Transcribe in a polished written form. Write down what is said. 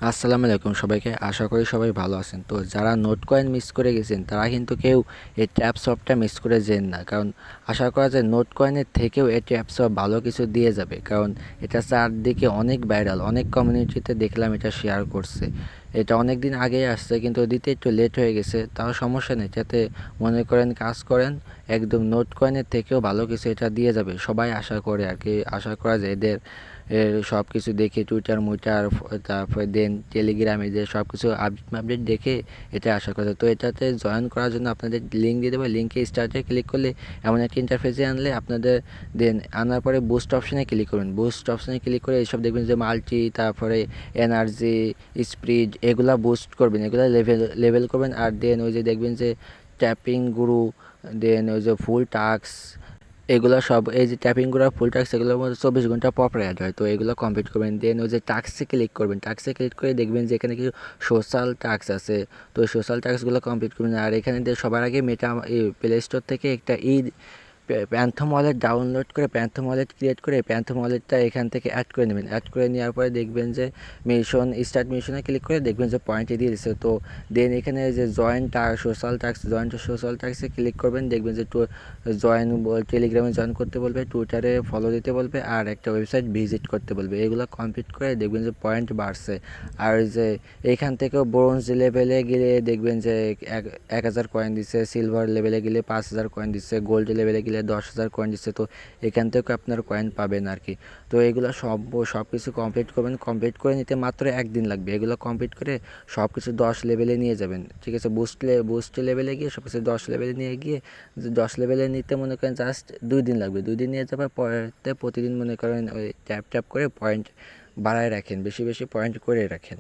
আসসালামু আলাইকুম সবাইকে। আশা করি সবাই ভালো আছেন। তো যারা নোট কয়েন মিস করে গেছেন তারা কিন্তু কেউ এই ট্যাপ সফটটা মিস করে যেন না, কারণ আশা করা যায় নোট কয়েনের থেকেও এই ট্যাপ সফট ভালো কিছু দিয়ে যাবে, কারণ এটা চারদিকে অনেক ভাইরাল, অনেক কমিউনিটিতে দেখলাম এটা শেয়ার করছে। এটা অনেক দিন আগেই আসছে কিন্তু দিতে একটু লেট হয়ে গেছে, তাও সমস্যা নেই। যাতে মনে করেন কাজ করেন, একদম নোট কয়েনের থেকেও ভালো কিছু এটা দিয়ে যাবে সবাই আশা করে আর কি। আশা করা যায় এদের সব কিছু দেখে টুইটার মুইটার তারপরে দেন টেলিগ্রামে যে সব কিছু আপডেট দেখে এটা আশা করা যায়। তো এটাতে জয়েন করার জন্য আপনাদের লিঙ্ক দিয়ে দেবো, লিঙ্কে স্টার্টে ক্লিক করলে এমন একটা ইন্টারফেসে আনলে আপনাদের দেন আনার পরে বুস্ট অপশানে ক্লিক করবেন। বুস্ট অপশানে ক্লিক করে এইসব দেখবেন যে মাল্টি, তারপরে এনার্জি, স্পিড, এগুলা বুস্ট করবেন, এগুলা লেভেল করবেন। আর দেন ওই যে দেখবেন যে ট্যাপিং গুরু, দেন ওই যে ফুল টাস্ক, এগুলো সব এই যে ট্যাপিংগুলো ফুল টাস্ক এগুলোর মধ্যে 24 ঘন্টা পর অ্যাড হয়। তো এগুলো কমপ্লিট করবেন। দেন ওই যে টাস্কে ক্লিক করবেন, টাস্কে ক্লিক করে দেখবেন যে এখানে কিছু সোশ্যাল টাস্ক আছে। তো ওই সোশ্যাল টাস্কগুলো কমপ্লিট করবেন। আর এখানে সবার আগে মেটা প্লে স্টোর থেকে একটা প্যান্থম ওয়ালেট ডাউনলোড করে প্যান্থম ওয়ালেট ক্রিয়েট করে প্যান্থম ওয়ালেটটা এখান থেকে অ্যাড করে নেবেন। অ্যাড করে নেওয়ার পরে দেখবেন যে মিশন স্টার্ট মিশনে ক্লিক করে দেখবেন যে পয়েন্টে দিয়ে দিচ্ছে। তো দেন এখানে যে জয়েন টু সোশ্যাল টাস্কে ক্লিক করবেন। দেখবেন যে জয়েন টেলিগ্রামে জয়েন করতে বলবে, টুইটারে ফলো দিতে বলবে, আর একটা ওয়েবসাইট ভিজিট করতে বলবে। এগুলো কমপ্লিট করে দেখবেন যে পয়েন্ট বাড়ছে। আর যে এইখান থেকেও ব্রোঞ্জ লেভেলে গেলে দেখবেন যে 1000 কয়েন দিচ্ছে, সিলভার লেভেলে গেলে 5000 কয়েন দিচ্ছে, গোল্ড লেভেলে গেলে 10,000 কয়েন দিচ্ছে। তো এখান থেকেও আপনার কয়েন পাবেন আর কি। তো এগুলো সব কিছু কমপ্লিট করবেন। কমপ্লিট করে নিতে মাত্র একদিন লাগবে। এগুলো কমপ্লিট করে সব কিছু 10 লেভেলে নিয়ে যাবেন, ঠিক আছে। বুস্ট লেভেলে গিয়ে সব কিছু 10 লেভেলে নিয়ে গিয়ে 10 লেভেলে নিতে মনে করেন জাস্ট 2 দিন লাগবে। 2 দিন নিয়ে যাবার পরেতে প্রতিদিন মনে করেন ওই ট্যাপ ট্যাপ করে পয়েন্ট বাড়ায় রাখেন, বেশি বেশি পয়েন্ট করে রাখেন।